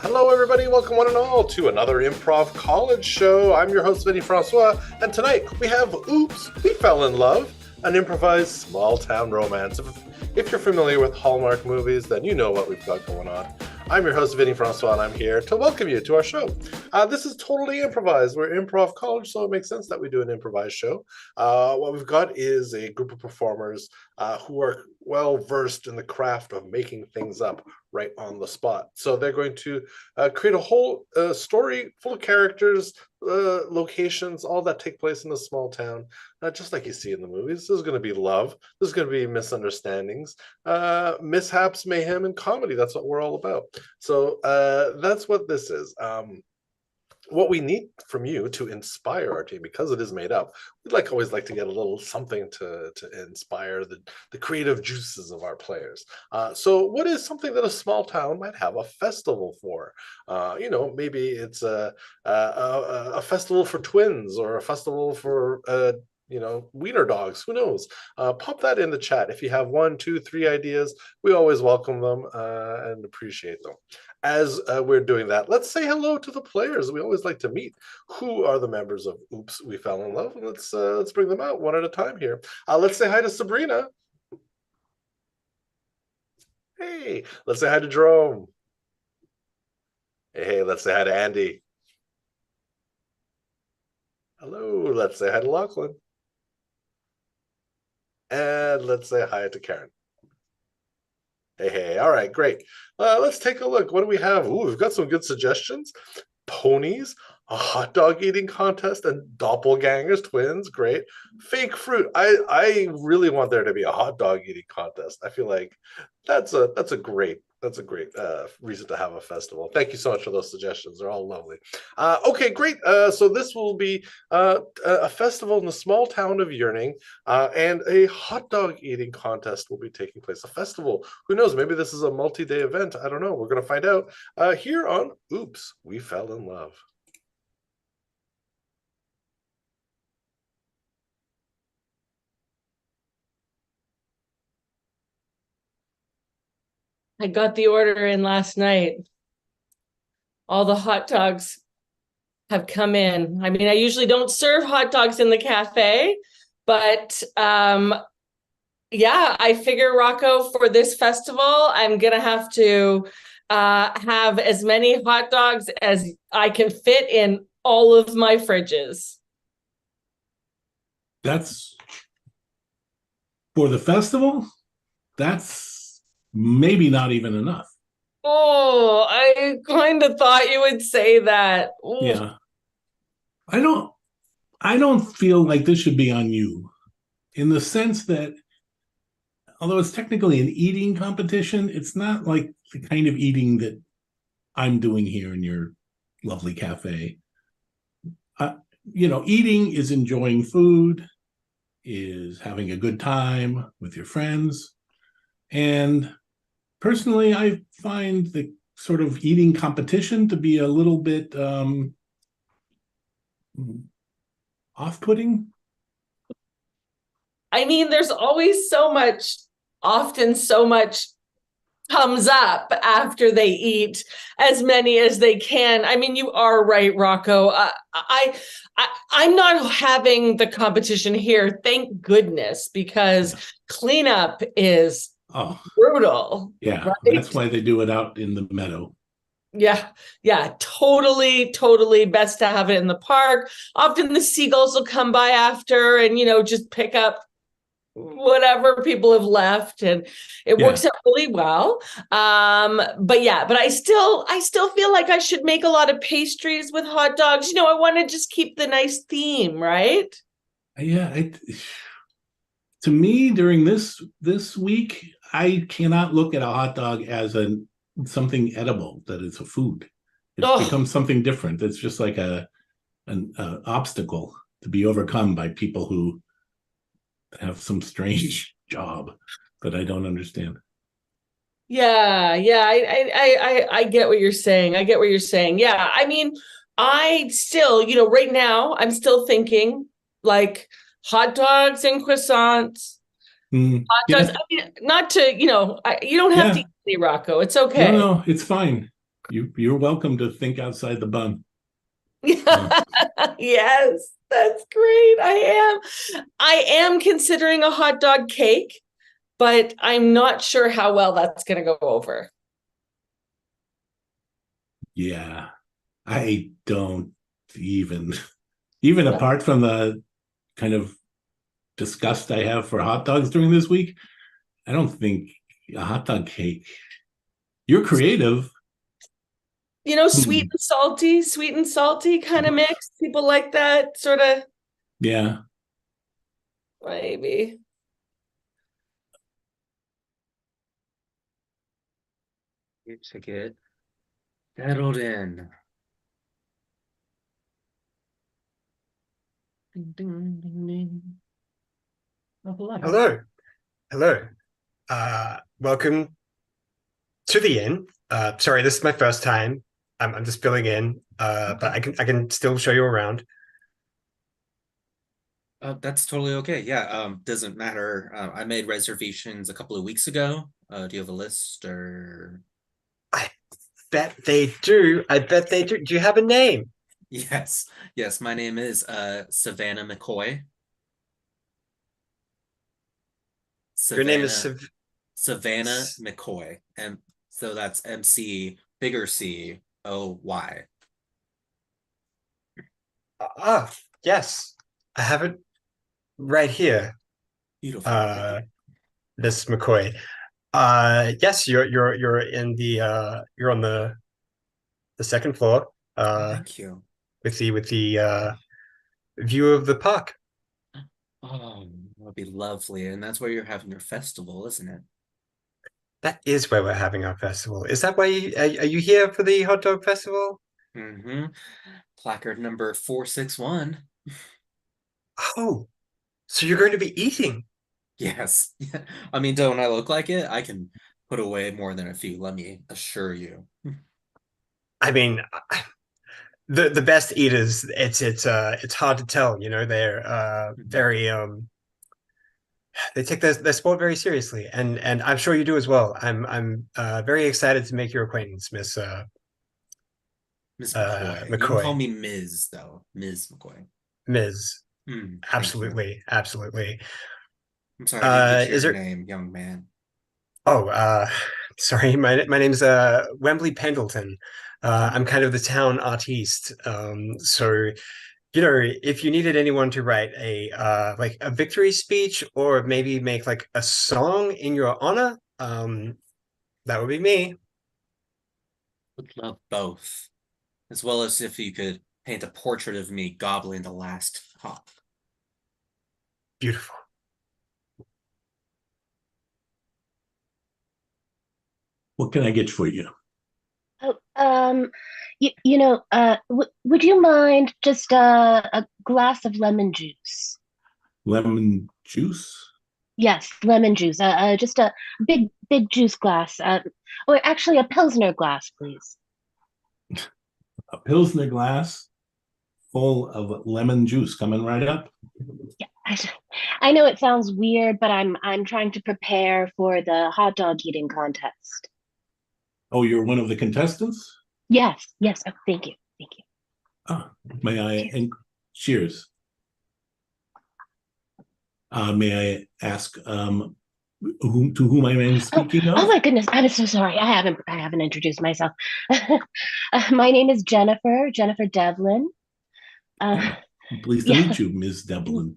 Hello, everybody. Welcome, one and all, to another Improv College show. I'm your host, Vinny Francois, and tonight we have Oops, We Fell in Love, an improvised small town romance. If you're familiar with Hallmark movies, then you know what we've got going on. I'm your host, Vinny Francois, and I'm here to welcome you to our show. This is totally improvised. We're improv college, so it makes sense that we do an improvised show. What we've got is a group of performers who are well versed in the craft of making things up right on the spot. So they're going to create a whole story full of characters, locations, all that take place in a small town, just like you see in the movies. This is going to be love. This is going to be misunderstandings, mishaps, mayhem, and comedy. That's what we're all about. So that's what this is. What we need from you to inspire our team, because it is made up, we'd always like to get a little something to inspire the creative juices of our players. So what is something that a small town might have a festival for? Maybe it's a festival for twins, or a festival for wiener dogs. Who knows? Pop that in the chat if you have 1, 2, 3 ideas. We always welcome them and appreciate them. As we're doing that, let's say hello to the players. We always like to meet who are the members of Oops, We Fell in Love. And let's bring them out one at a time here. Let's say hi to Sabrina. Hey, let's say hi to Jerome. Hey, let's say hi to Andy. Hello, let's say hi to Lachlan. And let's say hi to Karen. Hey, all right, great. Let's take a look. What do we have? Ooh, we've got some good suggestions. Ponies, a hot dog eating contest, and doppelgangers, twins. Great. Fake fruit. I really want there to be a hot dog eating contest. I feel like that's a great reason to have a festival. Thank you so much for those suggestions. They're all lovely. Okay, great. So this will be a festival in the small town of Yearning, and a hot dog eating contest will be taking place. A festival. Who knows? Maybe this is a multi-day event. I don't know. We're going to find out here on Oops, We Fell in Love. I got the order in last night. All the hot dogs have come in. I mean, I usually don't serve hot dogs in the cafe, but yeah, I figure, Rocco, for this festival, I'm gonna have to have as many hot dogs as I can fit in all of my fridges. That's for the festival. That's maybe not even enough. Oh, I kind of thought you would say that. Ooh. Yeah. I don't feel like this should be on you, in the sense that although it's technically an eating competition, it's not like the kind of eating that I'm doing here in your lovely cafe. Eating is enjoying food, is having a good time with your friends. And personally, I find the sort of eating competition to be a little bit off-putting. I mean, there's always often so much thumbs up after they eat as many as they can. I mean, you are right, Rocco. I'm not having the competition here, thank goodness, because cleanup is brutal. Yeah, right? That's why they do it out in the meadow. Yeah, totally best to have it in the park. Often the seagulls will come by after and, just pick up whatever people have left, and it works out really well. But I still feel like I should make a lot of pastries with hot dogs. I want to just keep the nice theme, right? Yeah, to me, during this week, I cannot look at a hot dog as something edible, that it's a food. It's become something different. It's just like an obstacle to be overcome by people who have some strange job that I don't understand. Yeah, I get what you're saying. Yeah, I mean, I still, right now, I'm still thinking like hot dogs and croissants. Hot dogs. I mean, not to, you don't have to eat me, Rocco. It's okay. No, it's fine. You're welcome to think outside the bun. Yeah. Yes, that's great. I am considering a hot dog cake, but I'm not sure how well that's going to go over. Yeah, I don't even apart from the kind of disgust I have for hot dogs during this week, I don't think a hot dog cake. You're creative. Sweet and salty kind of mix. People like that sort of. Yeah. Maybe. You to get settled in. Ding, ding, ding, ding. Oh, hello. Hello. Welcome to the inn. Sorry, this is my first time. I'm just filling in. But I can still show you around. That's totally okay. Yeah, doesn't matter. I made reservations a couple of weeks ago. Do you have a list or? I bet they do. Do you have a name? Yes. My name is Savannah McCoy. Your name is Savannah McCoy, and so that's MC bigger C O-Y. Yes. I have it right here. Beautiful. Miss McCoy. Yes, you're in the you're on the second floor. Thank you. With the view of the park. Oh, that'd be lovely. And that's where you're having your festival, isn't it? That is where we're having our festival. Is that why are you here for the hot dog festival? Mm-hmm. Placard number 461. Oh, so you're going to be eating? Yes. I mean, don't I look like it? I can put away more than a few, let me assure you. I mean, the best eaters, it's hard to tell, they're very they take their sport very seriously, and I'm sure you do as well. I'm very excited to make your acquaintance, Miss McCoy. You can call me Ms. though. Ms. McCoy. Ms. Absolutely. I'm sorry, I didn't get your name, young man. Oh, sorry, my name's Wembley Pendleton. I'm kind of the town artiste. So if you needed anyone to write a like a victory speech or maybe make like a song in your honor, that would be me. Would love both. As well as if you could paint a portrait of me gobbling the last hop. Beautiful. What can I get for you? Oh, would you mind just a glass of lemon juice? Lemon juice? Yes, lemon juice. Just a big juice glass. Or actually, a Pilsner glass, please. A Pilsner glass full of lemon juice coming right up. Yeah, I know it sounds weird, but I'm trying to prepare for the hot dog eating contest. Oh, you're one of the contestants? Yes. Oh, thank you. Ah, may I? And cheers. May I ask to whom I am speaking of? Oh my goodness, I'm so sorry. I haven't introduced myself. My name is Jennifer Devlin. Pleased to meet you, Ms. Devlin.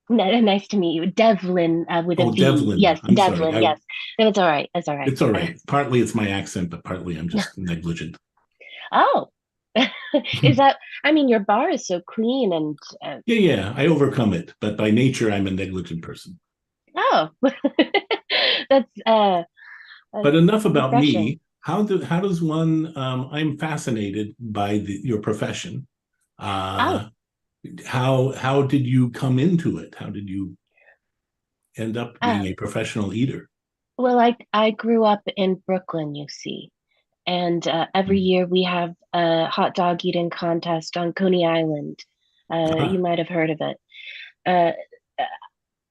Nice to meet you, Devlin with a V. Devlin. Yes, I'm Devlin. sorry. Yes, that's all right. That's all right. It's all right. Partly it's my accent, but partly I'm just negligent. Oh, is that? I mean, your bar is so clean and. Yeah. I overcome it, but by nature I'm a negligent person. Oh, that's. But enough about refreshing. me. How does one? I'm fascinated by your profession. How did you come into it? How did you end up being a professional eater? Well, I grew up in Brooklyn, you see, and every year we have a hot dog eating contest on Coney Island. You might have heard of it.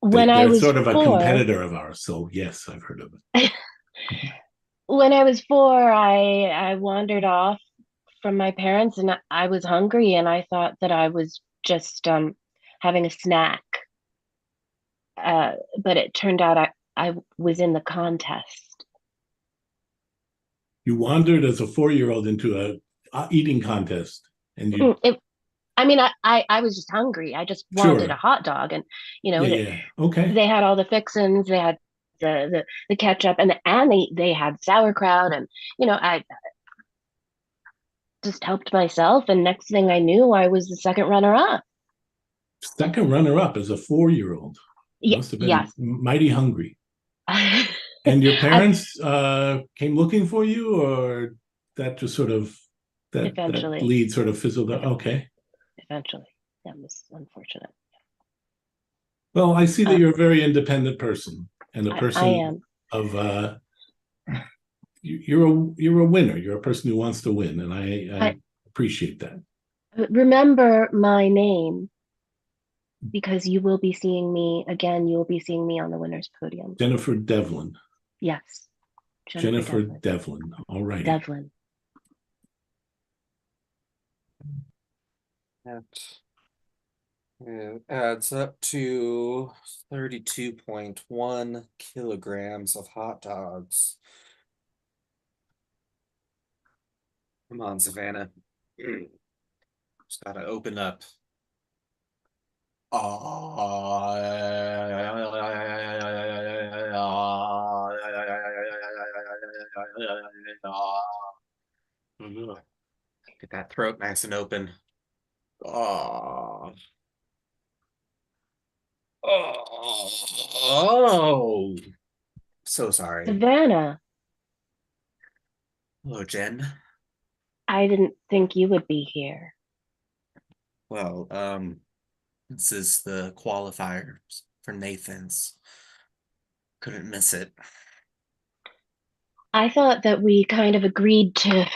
When I They're was sort of a 4, competitor of ours, so yes, I've heard of it. when I was 4, I wandered off from my parents, and I was hungry, and I thought that I was just having a snack. But it turned out I was in the contest. You wandered as a 4-year-old into a eating contest, and you I mean, I was just hungry. I just wanted a sure, hot dog, and yeah, yeah, okay. they had all the fixins. They had the ketchup, and they had sauerkraut, and I just helped myself. And next thing I knew, I was the second runner up. Second runner-up as a 4-year-old. Must have been Yes. mighty hungry. I, And your parents came looking for you, or that just sort of that eventually, lead sort of fizzled out? Okay. eventually, that was unfortunate. Well, I see that Uh, you're a very independent person and a I person am. of you're a winner. You're a person who wants to win, and I appreciate that. Remember my name, because you will be seeing me again. You will be seeing me on the winner's podium. Jennifer Devlin. Yes, Jennifer Devlin. All righty. Devlin. It adds up to 32.1 kilograms of hot dogs. Come on, Savannah. Just gotta open up. Get that throat nice and open. Oh. Oh. So sorry. Savannah, Hello, Jen. I didn't think you would be here. Well, this is the qualifiers for Nathan's. Couldn't miss it. I thought that we kind of agreed to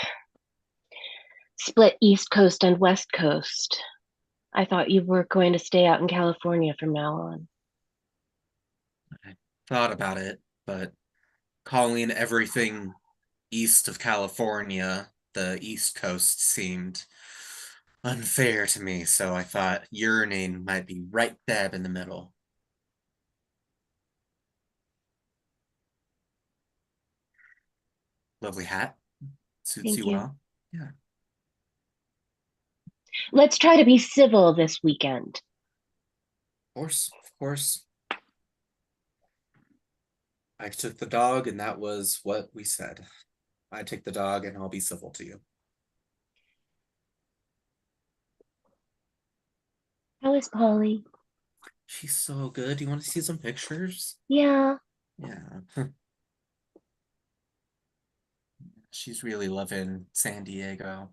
split East Coast and West Coast. I thought you were going to stay out in California from now on. I thought about it, but calling everything east of California the East Coast seemed unfair to me, so I thought your name might be right dab in the middle. Lovely hat. Suits Thank you you. well. Yeah. Let's try to be civil this weekend. Of course, of course. I took the dog, and that was what we said. I take the dog, and I'll be civil to you. How is Polly? She's so good. Do you want to see some pictures? Yeah. Yeah. She's really loving San Diego.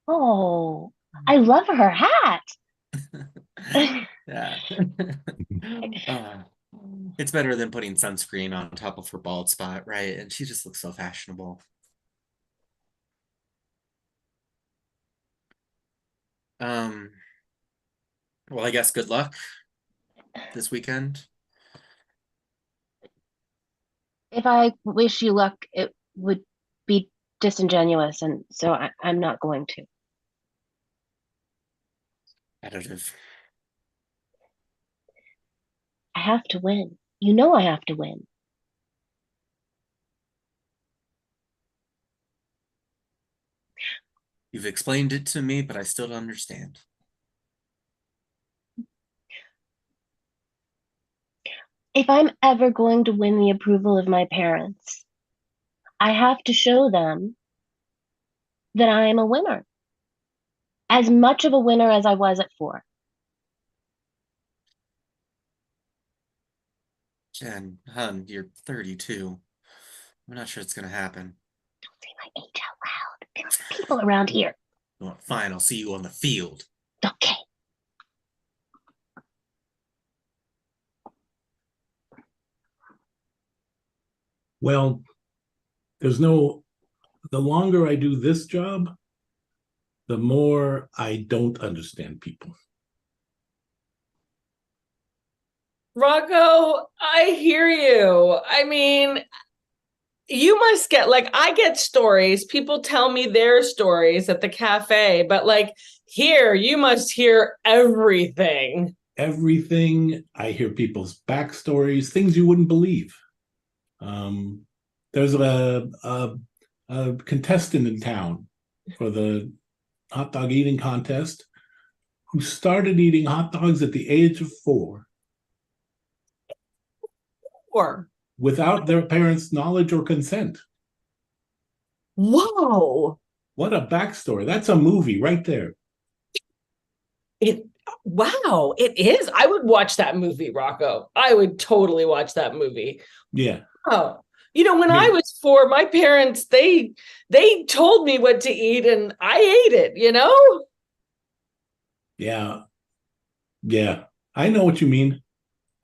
Oh, I love her hat. Yeah. It's better than putting sunscreen on top of her bald spot, right? And she just looks so fashionable. Well, I guess good luck this weekend. If I wish you luck, it would be disingenuous, and so I'm not going to. Additive. I have to win. You know I have to win. You've explained it to me, but I still don't understand. If I'm ever going to win the approval of my parents, I have to show them that I am a winner. As much of a winner as I was at 4. Jen, hun, you're 32. I'm not sure it's gonna happen. Don't say my age out loud. There's people around here. Well, fine, I'll see you on the field. Okay. Well, the longer I do this job, the more I don't understand people. Rocco, I hear you. I mean, You must get, like, I get stories. People tell me their stories at the cafe, but like here, you must hear everything. Everything. I hear people's backstories, things you wouldn't believe. There's a contestant in town for the hot dog eating contest who started eating hot dogs at the age of 4 Or, without their parents' knowledge or consent. whoa. What a backstory. That's a movie right there. It wow, it is. I would watch that movie, Rocco. I would totally watch that movie. Yeah. Oh, you know, when I I mean- was 4, my parents, they told me what to eat and I ate it, you know? Yeah. Yeah. I know what you mean.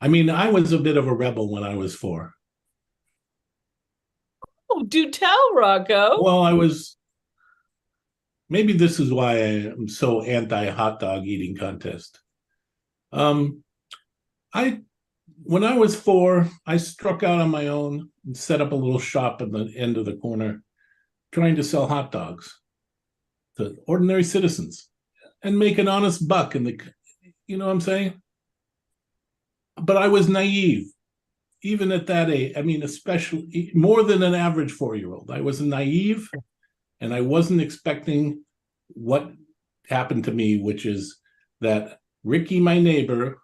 I mean, I was a bit of a rebel when I was 4. Oh, do tell, Rocco. Well, maybe this is why I am so anti hot dog eating contest. Um, I when I was 4, I struck out on my own and set up a little shop at the end of the corner, trying to sell hot dogs to ordinary citizens and make an honest buck. You know what I'm saying? But I was naive, even at that age. I mean, especially more than an average 4-year-old. I was naive, and I wasn't expecting what happened to me, which is that Ricky, my neighbor,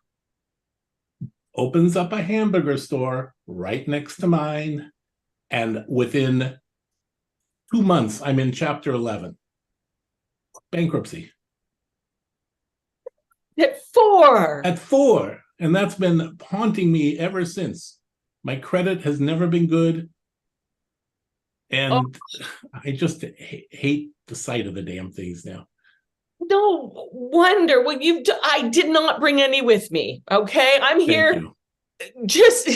opens up a hamburger store right next to mine. And within 2 months, I'm in chapter 11. Bankruptcy. At 4. At 4. And that's been haunting me ever since. My credit has never been good. And I just hate the sight of the damn things now. No wonder. Well, I did not bring any with me. Okay. I'm here. Thank you. Just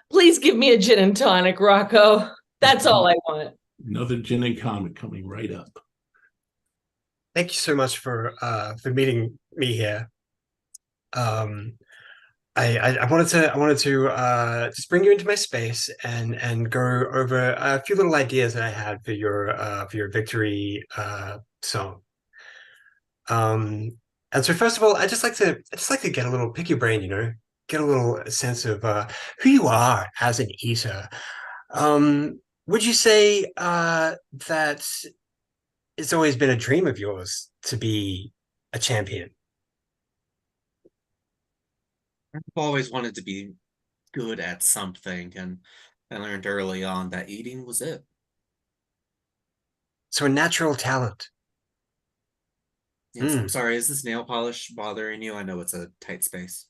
please give me a gin and tonic, Rocco. That's all I want. Another gin and tonic coming right up. Thank you so much for meeting me here. I wanted to just bring you into my space and go over a few little ideas that I had for your victory song. And so first of all, I just like to get a little pick your brain, get a little sense of who you are as an eater. Would you say that it's always been a dream of yours to be a champion? I've always wanted to be good at something, and I learned early on that eating was it. So a natural talent. Yes, I'm sorry, is this nail polish bothering you? I know it's a tight space.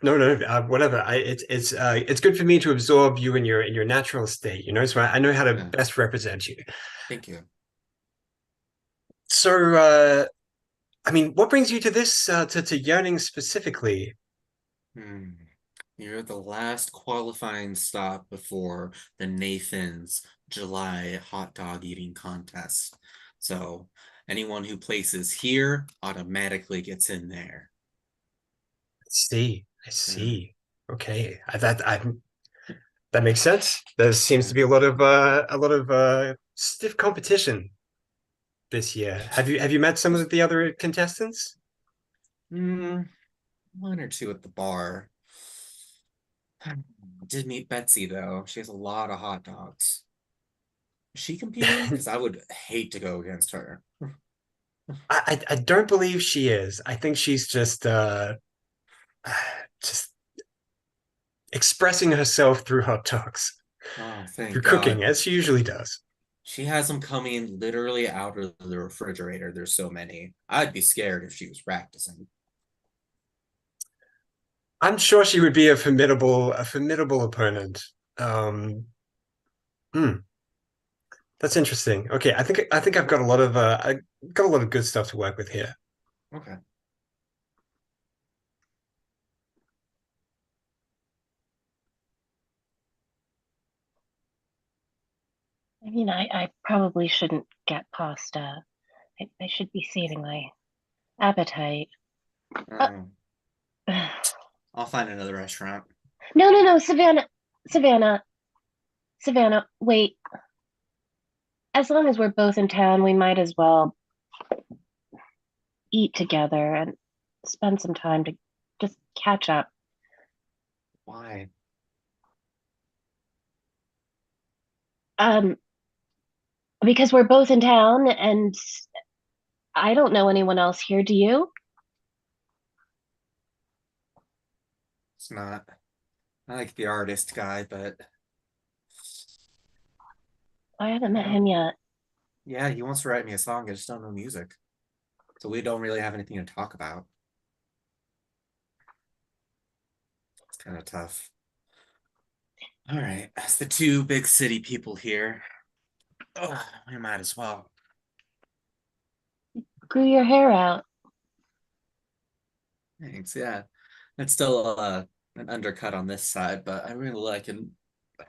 No, whatever. It's good for me to absorb you in your natural state, so I know how to best represent you. Thank you. So, I mean, what brings you to this, to yearning specifically? You're the last qualifying stop before the Nathan's July hot dog eating contest. So anyone who places here automatically gets in there. I see. Okay, that makes sense. There seems to be a lot of stiff competition this year. Have you met some of the other contestants? One or two at the bar. I did meet Betsy though. She has a lot of hot dogs. Is she competing? Because I would hate to go against her. I don't believe she is. I think she's just expressing herself through hot dogs, through cooking, as she usually does. She has them coming literally out of the refrigerator. There's so many. I'd be scared if she was practicing. I'm sure she would be a formidable opponent. That's interesting. Okay, I think I've got a lot of good stuff to work with here. Okay. I mean, I probably shouldn't get pasta. I should be saving my appetite. I'll find another restaurant. No, Savannah. Savannah, wait. As long as we're both in town, we might as well eat together and spend some time to just catch up. Why? Um, because we're both in town and I don't know anyone else here, do you? It's not. I like the artist guy, but I haven't met Yeah. him yet. yeah, he wants to write me a song. I just don't know music. So we don't really have anything to talk about. It's kind of tough. All right, as the two big city people here, oh, we might as well. Grew your hair out. Thanks, yeah. It's still an undercut on this side, but I really like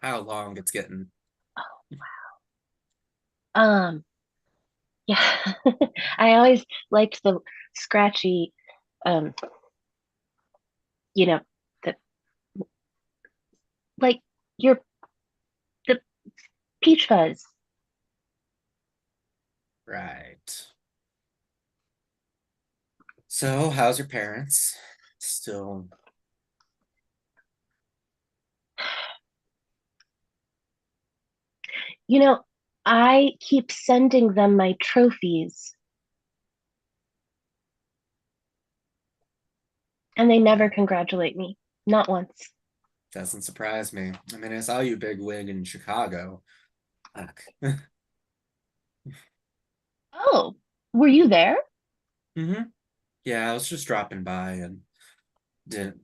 how long it's getting. Um, yeah. I always liked the scratchy, um, you know, the like your the peach fuzz. Right. So, how's your parents? Still, You know, I keep sending them my trophies, and they never congratulate me. Not once. doesn't surprise me. I mean, I saw you big wig in Chicago. Fuck. Oh, were you there? Mm-hmm. Yeah, I was just dropping by and didn't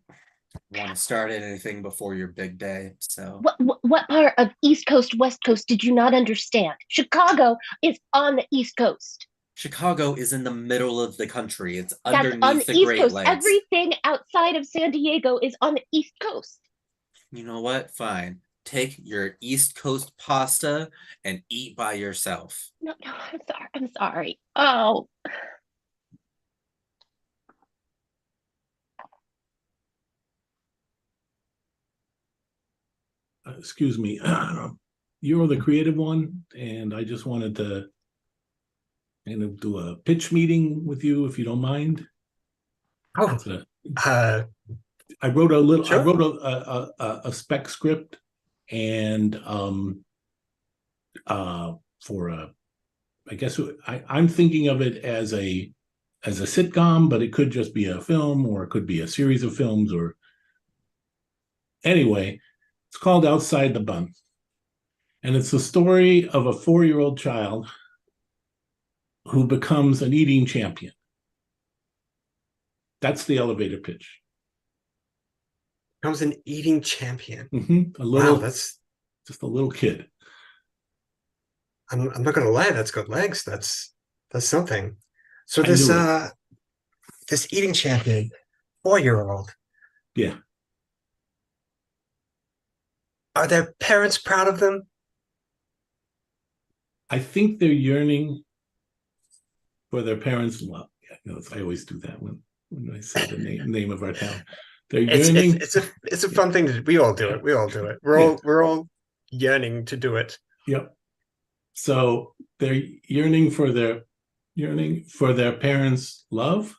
want to start anything before your big day. So, What part of East Coast, West Coast did you not understand? Chicago is on the East Coast. Chicago is in the middle of the country. It's That's on underneath the the East Great Coast. Lakes. Everything outside of San Diego is on the East Coast. You know what? Fine. Take your East Coast pasta and eat by yourself. No, I'm sorry. I'm sorry. Oh, Excuse me. You're the creative one, and I just wanted to kind of do a pitch meeting with you, if you don't mind. Oh, It's a, uh, I wrote a little. I sure. wrote a spec script, and for a. I guess I'm thinking of it as a sitcom, but it could just be a film, or it could be a series of films, or anyway. It's called Outside the Bun, and it's the story of a 4-year-old child who becomes an eating champion. That's the elevator pitch. Becomes an eating champion. A little, Wow, that's just a little kid. I'm not gonna lie, that's got legs. That's something. So I knew it. This eating champion, 4-year-old, Yeah, are their parents proud of them? I think they're yearning for their parents' love. Yeah, I always do that when I say the name of our town. They're yearning. It's a fun thing to do. We all do it. We all do it. We're all yearning to do it. Yep. So they're yearning for their parents' love,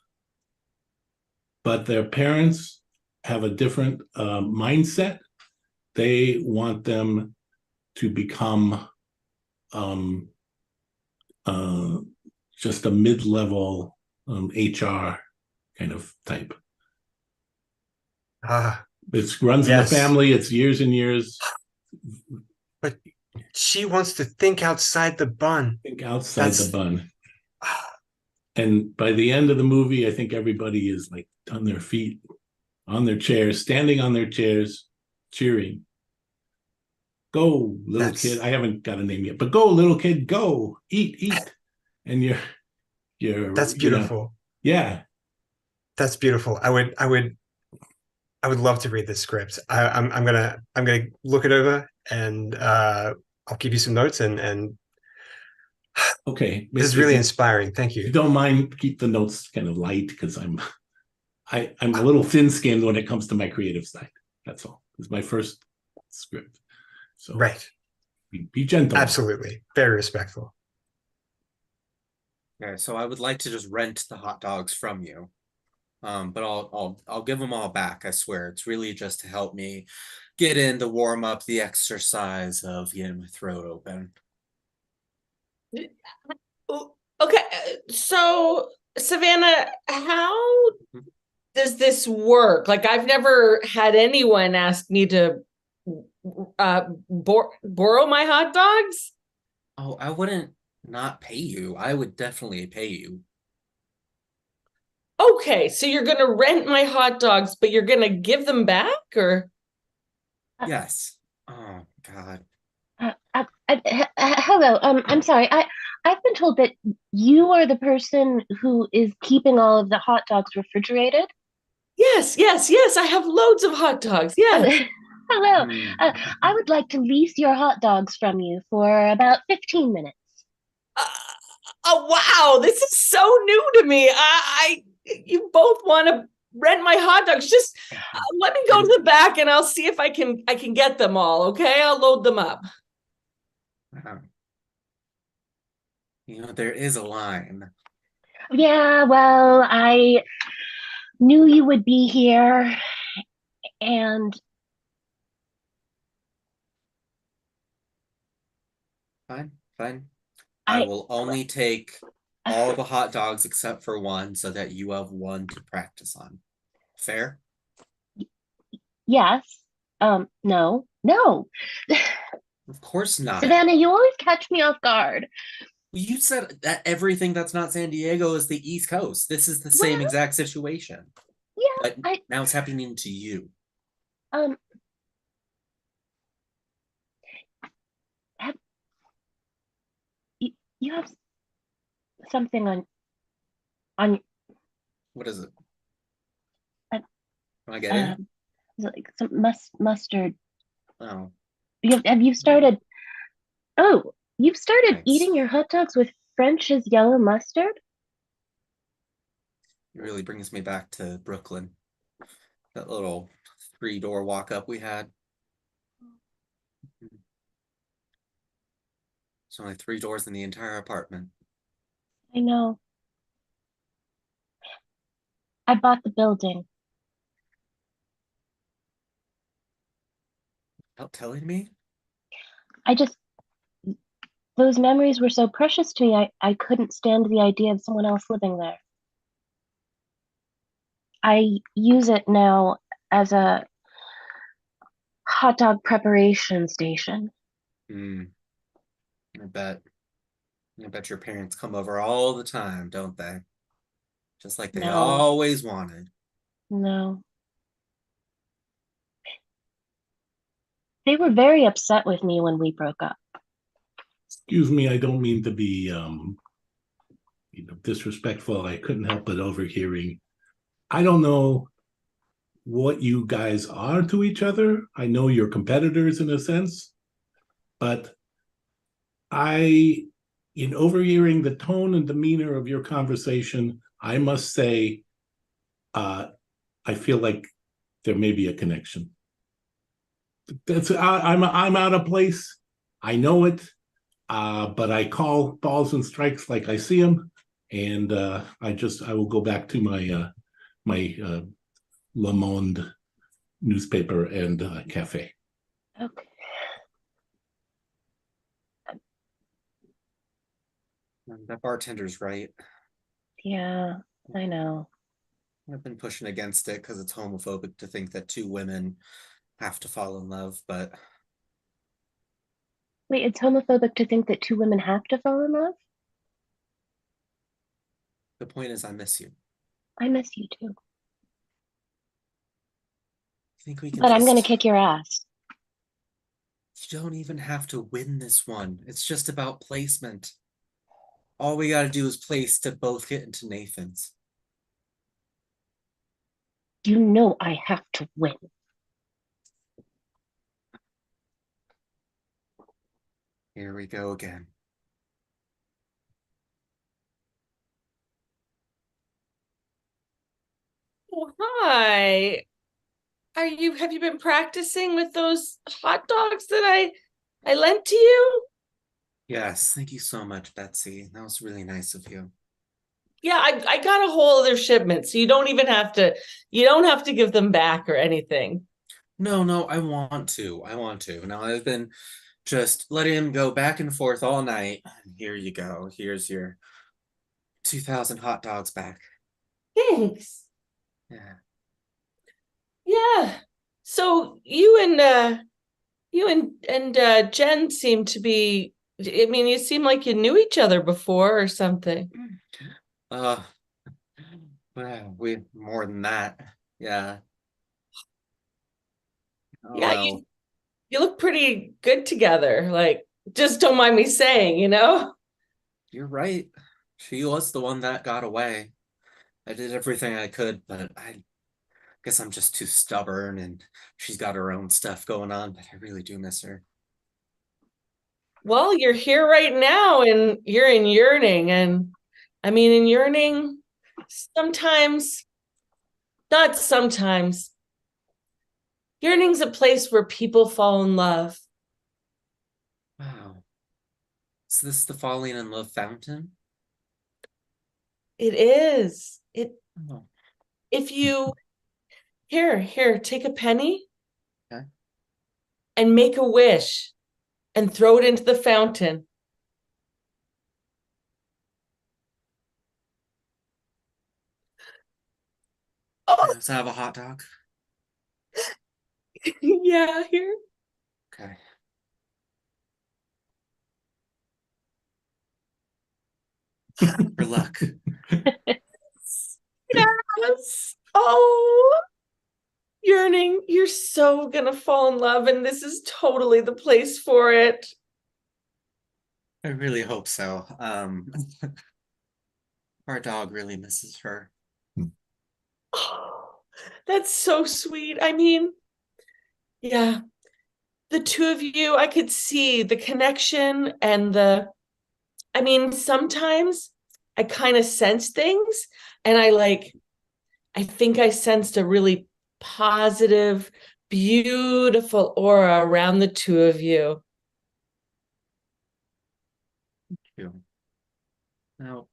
but their parents have a different mindset. They want them to become just a mid-level HR kind of type. It runs in the Yes. family. It's years and years. But she wants to think outside the bun. Think outside the bun. And by the end of the movie, I think everybody is like on their feet, on their chairs, standing on their chairs, cheering. Go, little kid. I haven't got a name yet, but go, little kid, go, eat. And you're That's beautiful. Yeah. That's beautiful. I would love to read this script. I'm gonna look it over, and I'll give you some notes, and okay. This is really inspiring. Thank you. If you don't mind, keep the notes kind of light, because I'm a little thin-skinned when it comes to my creative side. That's all. It's my first script. So right. Be gentle. Absolutely. Very respectful. Yeah, so I would like to just rent the hot dogs from you. But I'll give them all back, I swear. It's really just to help me get in to warm up the exercise of getting my throat open. Okay, so Savannah, how does this work? Like, I've never had anyone ask me to borrow my hot dogs. Oh, I wouldn't not pay you. I would definitely pay you. Okay, so you're gonna rent my hot dogs, but you're gonna give them back, or? Yes. Oh, God. Hello. I'm sorry. I've been told that you are the person who is keeping all of the hot dogs refrigerated. Yes, yes, yes. I have loads of hot dogs. Yes. Hello. Hmm. I would like to lease your hot dogs from you for about 15 minutes. Uh, oh wow, this is so new to me. You both want to rent my hot dogs. Just let me go to the back and I'll see if I can get them all. Okay, I'll load them up. Wow. You know, there is a line. Yeah, well, I knew you would be here, and Fine, fine. I will only take all the hot dogs except for one so that you have one to practice on. Fair? yes. No, no. Of course not. Savannah, you always catch me off guard. You said that everything that's not San Diego is the East Coast. This is the same Well, exact situation. yeah, But now it's happening to you. um, have, you have something on, What is it? uh, Can I get in? is it like some mustard. Oh, Have you started? Oh, you've started thanks. eating your hot dogs with French's yellow mustard? It really brings me back to Brooklyn. That little 3-door walk up we had. There's only 3 doors in the entire apartment. I know. I bought the building. Without telling me? I just, those memories were so precious to me, I couldn't stand the idea of someone else living there. I use it now as a hot dog preparation station. Hmm. I bet. I bet your parents come over all the time, don't they? Just like they No, always wanted. no. They were very upset with me when we broke up. Excuse me, I don't mean to be disrespectful. I couldn't help but overhearing. I don't know what you guys are to each other. I know you're competitors in a sense, but in overhearing the tone and demeanor of your conversation, I must say, I feel like there may be a connection. I'm out of place. I know it, but I call balls and strikes like I see them, and I will go back to my Le Monde newspaper and cafe. Okay. That bartender's right. Yeah, I know. I've been pushing against it because it's homophobic to think that 2 women have to fall in love, but Wait, it's homophobic to think that two women have to fall in love? the point is I miss you. I miss you too. I think we can But I'm gonna just kick your ass. You don't even have to win this one. It's just about placement. All we gotta do is place to both get into Nathan's. You know I have to win. Here we go again. Oh, hi. Have you been practicing with those hot dogs that I I lent to you. Yes, thank you so much, Betsy. That was really nice of you. Yeah, I got a whole other shipment, so you don't have to give them back or anything. No, I want to. I want to. Now I've been just letting him go back and forth all night. And here you go. Here's your 2,000 hot dogs back. Thanks. Yeah. Yeah. So you and Jen seem to be, I mean, you seem like you knew each other before or something. Uh, well, we more than that. Yeah. Oh Yeah, well. you look pretty good together. Like, just don't mind me saying, you know? You're right. She was the one that got away. I did everything I could, but I guess I'm just too stubborn and she's got her own stuff going on, but I really do miss her. Well, you're here right now and you're in yearning. And I mean, in yearning, sometimes, not sometimes, yearning's a place where people fall in love. Wow. Is this the falling in love fountain? It is. Oh, If you, here, take a penny okay. and make a wish and throw it into the fountain. Oh, Let's have a hot dog. yeah, here. Okay. For luck. Yes. Oh, yearning, you're so gonna fall in love, and this is totally the place for it. I really hope so. Our dog really misses her. Oh, that's so sweet. I mean, yeah, the two of you, I could see the connection and I mean, sometimes I kind of sense things and I think I sensed a really positive, beautiful aura around the two of you. You. Now,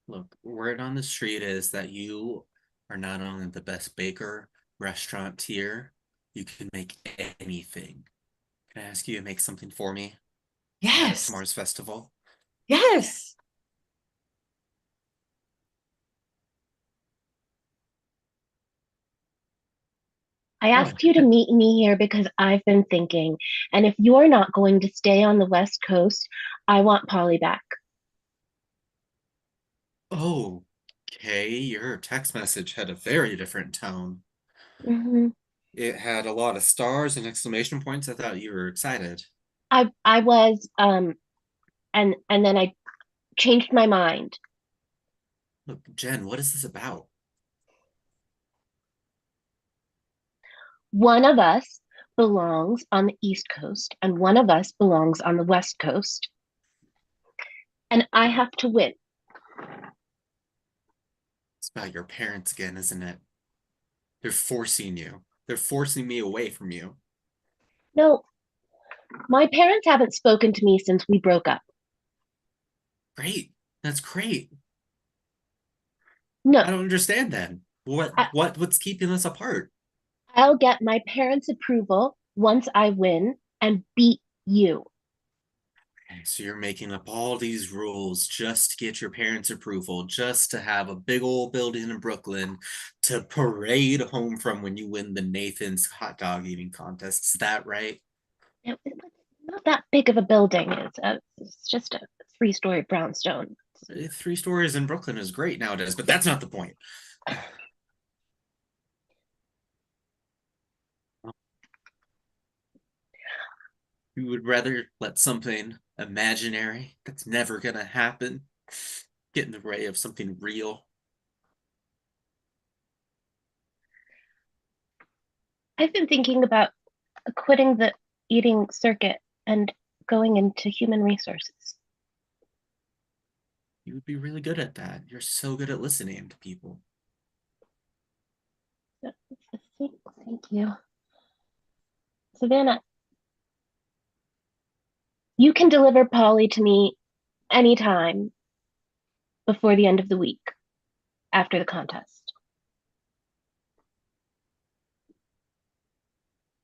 look, word on the street is that you are not only the best baker, restaurateur, you can make anything. Can I ask you to make something for me at Yes, tomorrow's festival? yes. I Oh, asked you to meet me here because I've been thinking, and if you're not going to stay on the West Coast, I want Polly back. oh, okay. Your text message had a very different tone. hmm It had a lot of stars and exclamation points. I thought you were excited. I was, and then I changed my mind. Look, Jen, what is this about? One of us belongs on the East Coast, and one of us belongs on the West Coast, and I have to win. It's about your parents again, isn't it? They're forcing you. They're forcing me away from you. No, my parents haven't spoken to me since we broke up. Great. That's great. No, I don't understand then. I, What's keeping us apart? I'll get my parents' approval once I win and beat you. Okay, so you're making up all these rules just to get your parents' approval, just to have a big old building in Brooklyn to parade home from when you win the Nathan's hot dog eating contest. Is that right? It's not that big of a building. It's just a three-story brownstone. 3 stories in Brooklyn is great nowadays, but that's not the point. You would rather let something imaginary that's never gonna happen get in the way of something real. I've been thinking about quitting the eating circuit and going into human resources. You would be really good at that. You're so good at listening to people. Thank you. Savannah, You can deliver Polly to me anytime before the end of the week after the contest.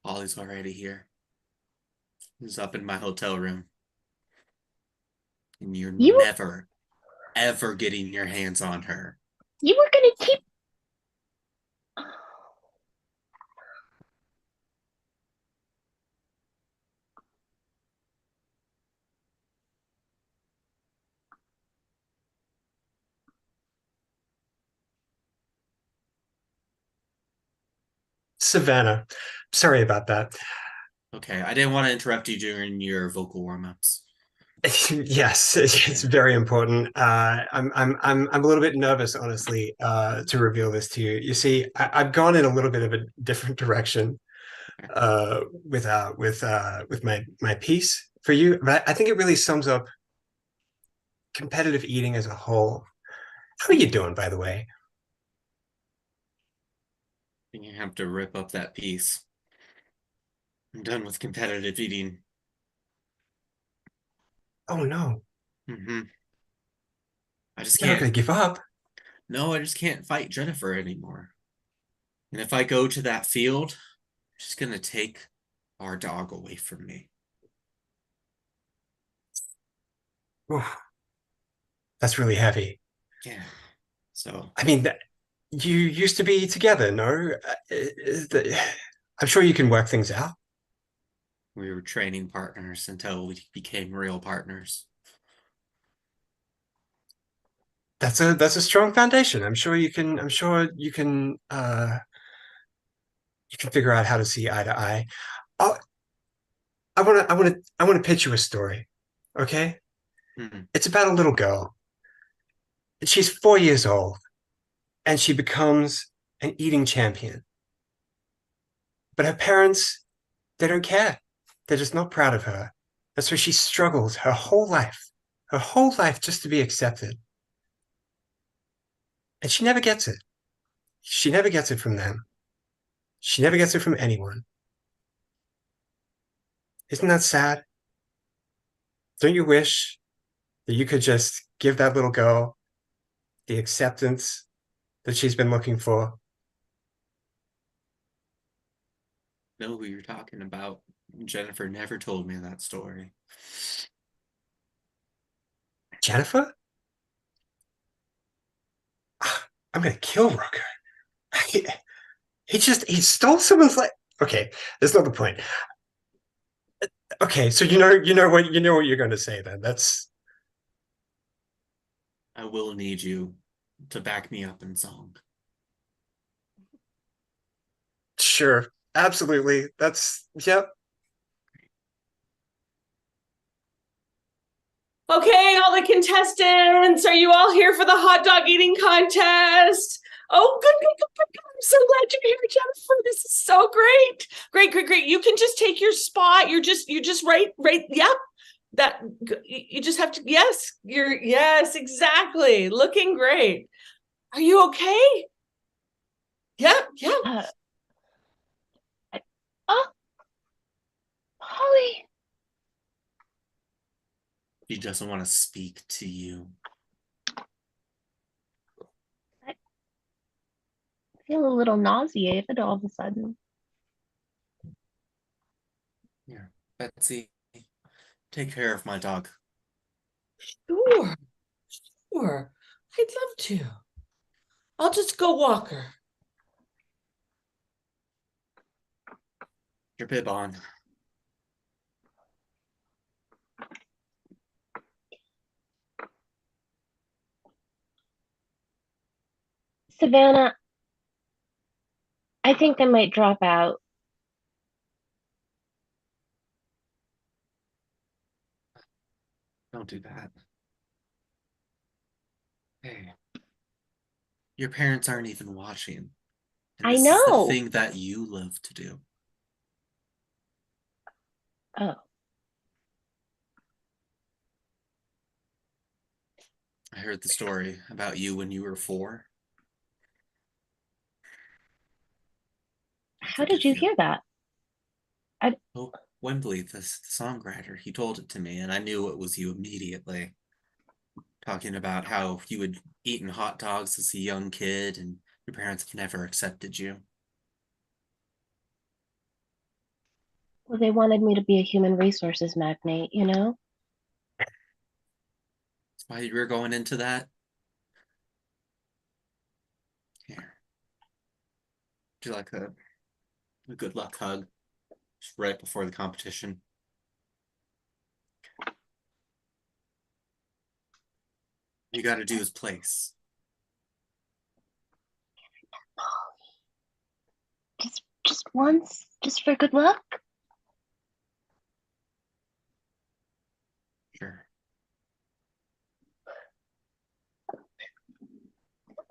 Polly's already here. He's up in my hotel room. And you're You never, ever getting your hands on her. you were gonna keep. Savannah, sorry about that. Okay, I didn't want to interrupt you during your vocal warm-ups. Yes, it's very important. I'm a little bit nervous, honestly, to reveal this to you. You see, I've gone in a little bit of a different direction with my piece for you, but I think it really sums up competitive eating as a whole. How are you doing, by the way? You have to rip up that piece. I'm done with competitive eating. Oh no, Mm-hmm. I just you're not can't. gonna give up. No, I just can't fight Jennifer anymore. And if I go to that field, she's gonna take our dog away from me. Oof, that's really heavy. Yeah. So I mean, you used to be together, no? I'm sure you can work things out. we were training partners until we became real partners. That's a strong foundation. I'm sure you can figure out how to see eye to eye. I'll, I want to pitch you a story. Okay? Mm-hmm. It's about a little girl. She's 4 years old and she becomes an eating champion. But her parents, they don't care. They're just not proud of her. And so she struggles her whole life just to be accepted. And she never gets it. She never gets it from them. She never gets it from anyone. Isn't that sad? Don't you wish that you could just give that little girl the acceptance that she's been looking for? Know who you're talking about. Jennifer never told me that story. Jennifer? I'm gonna kill Rooker. He stole someone's life. Okay, that's not the point. Okay, so you know what you're gonna say then. That's I will need you to back me up in song. sure. Absolutely. That's yep. Okay, all the contestants, are you all here for the hot dog eating contest? Oh, good, good, good, good, good. I'm so glad you're here, Jennifer. This is so great. Great, great, great. You can just take your spot. You're just right. Yep. That you just have to, yes, yes, exactly. Looking great. Are you okay? Yep, yep. Oh, Polly. He doesn't want to speak to you. I feel a little nauseated all of a sudden. Here, Betsy, take care of my dog. Sure, sure. I'd love to. I'll just go walk her. Your bib on. Savannah, I think I might drop out. Don't do that. Hey, your parents aren't even watching. And I this is the know. thing that you love to do. Oh, I heard the story about you when you were 4. I how did forgive you hear that? Oh, Wembley, the songwriter, he told it to me, and I knew it was you immediately. Talking about how you had eaten hot dogs as a young kid and your parents have never accepted you. Well, they wanted me to be a human resources magnate, you know? That's why you were going into that. Here. Would you like a good luck hug just right before the competition? You got to do his place. Just once, just for good luck. Sure.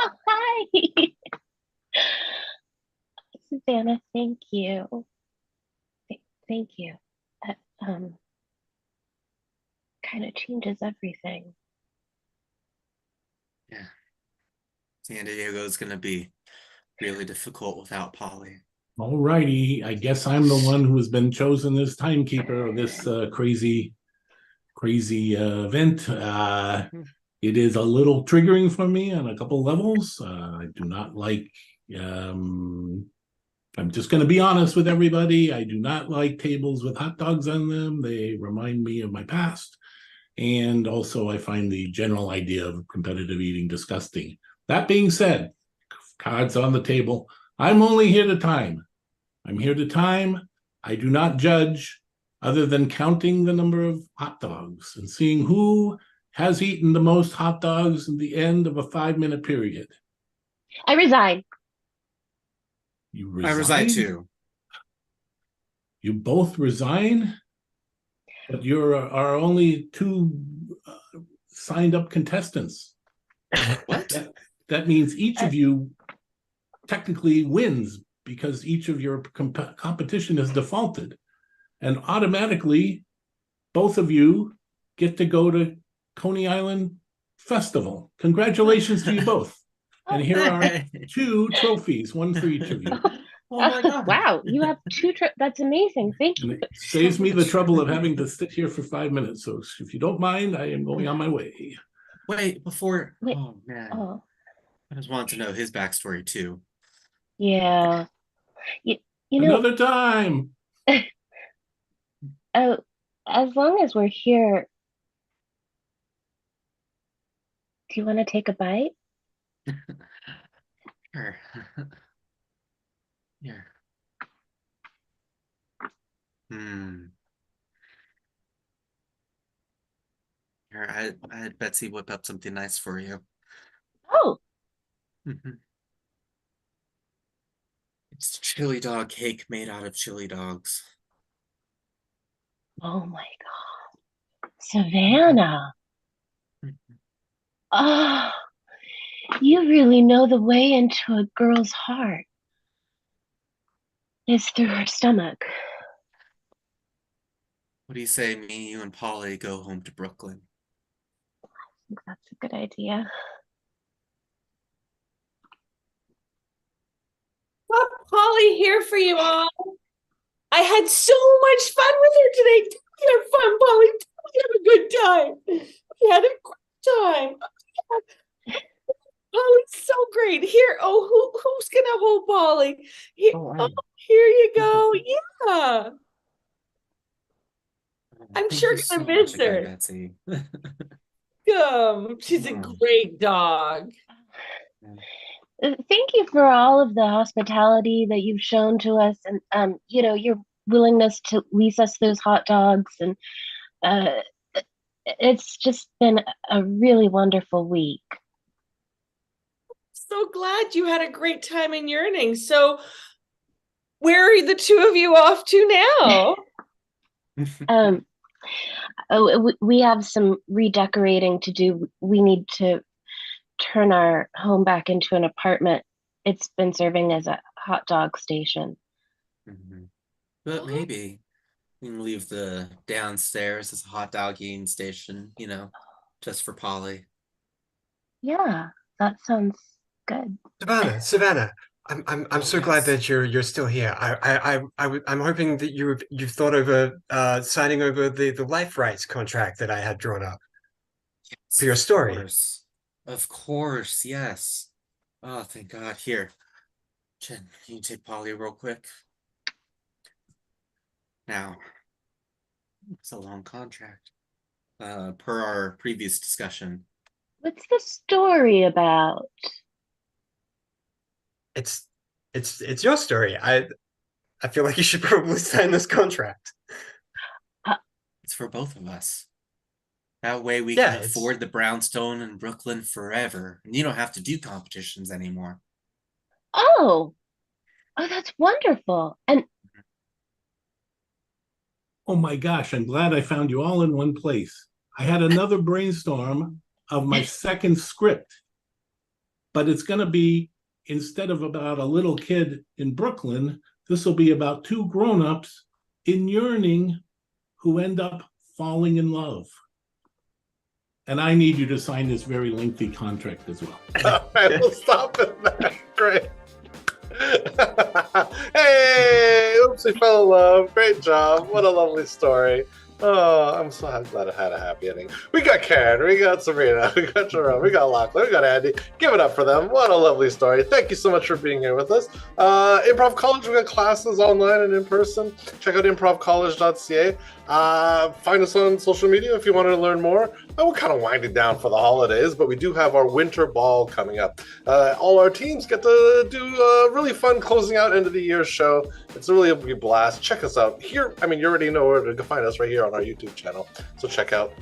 Oh, hi. Savannah, thank you. Thank you. That kind of changes everything. Yeah. San Diego is going to be really difficult without Polly. All righty. I guess I'm the one who has been chosen as timekeeper of this crazy event. It is a little triggering for me on a couple levels. I do not like. I'm just going to be honest with everybody. I do not like tables with hot dogs on them. They remind me of my past. And also, I find the general idea of competitive eating disgusting. That being said, cards on the table. I'm only here to time. I'm here to time. I do not judge other than counting the number of hot dogs and seeing who has eaten the most hot dogs at the end of a 5-minute period. I resign. You I resign resign? too. You both resign? But you're our only two signed up contestants. What? That means each of you technically wins because each of your competition is defaulted. And automatically, both of you get to go to Coney Island Festival. Congratulations to you both. And here are 2 trophies, one for each of you. Oh my God. Wow, you have 2 That's amazing. Thank And you. it saves me the trouble of having to sit here for 5 minutes. So if you don't mind, I am going on my way. Wait, before. Wait. Oh man. Oh, I just wanted to know his backstory too. yeah. You know, Another time. uh, as long as we're here, do you want to take a bite? Sure. Here. Hmm. Here, I had Betsy whip up something nice for you. Oh, It's chili dog cake made out of chili dogs. oh my God. Savannah. Oh, you really know the way into a girl's heart is through her stomach. What do you say, me, you, and Polly go home to Brooklyn? I think that's a good idea. Got Polly here for you all. I had so much fun with her today. Did we have fun, Polly? Did we have a good time? We had a great time. Polly's so great. Here, who's gonna hold Polly? Here, here you go. Yeah. I'm Thank sure you so gonna miss much again, her. Betsy. She's a Wow. great dog. Thank you for all of the hospitality that you've shown to us, and your willingness to lease us those hot dogs, and uh, it's just been a really wonderful week. So glad you had a great time in yearning. So, where are the two of you off to now? We have some redecorating to do. We need to turn our home back into an apartment. It's been serving as a hot dog station. But maybe you can leave the downstairs as a hot dog eating station, just for Polly. Yeah, that sounds good. Savannah, I'm so glad that you're still here. I'm hoping that you've thought over signing over the life rights contract that I had drawn up for your story. Of course, yes. Oh, thank God. Here, Jen, can you take Polly real quick? Now, it's a long contract. Per our previous discussion. What's the story about? It's your story. I feel like you should probably sign this contract. It's for both of us. That way we Yeah, can afford the brownstone in Brooklyn forever. And you don't have to do competitions anymore. Oh, that's wonderful. And Oh my gosh, I'm glad I found you all in one place. I had another brainstorm of my second script, but it's going to be, instead of about a little kid in Brooklyn, this will be about two grown-ups in yearning who end up falling in love. And I need you to sign this very lengthy contract as well. All right, we'll stop it there. Great. Hey, oops, we fell in love. Great job. What a lovely story. Oh, I'm so glad it had a happy ending. We got Karen, we got Sabrina, we got Jerome, we got Lachlan, we got Andy. Give it up for them. What a lovely story. Thank you so much for being here with us. Improv College, we got classes online and in person. Check out improvcollege.ca. Find us on social media if you want to learn more. We're kind of winding down for the holidays, but we do have our winter ball coming up. All our teams get to do a really fun closing out end of the year show. It's really a big blast. Check us out here. I mean, you already know where to find us right here on our YouTube channel. So check out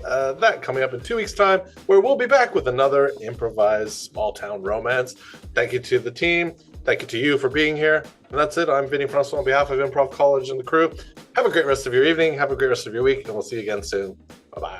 that coming up in 2 weeks' time, where we'll be back with another improvised small town romance. Thank you to the team. Thank you to you for being here. And that's it. I'm Vinny Francois on behalf of Improv College and the crew. Have a great rest of your evening. Have a great rest of your week, and we'll see you again soon. Bye-bye.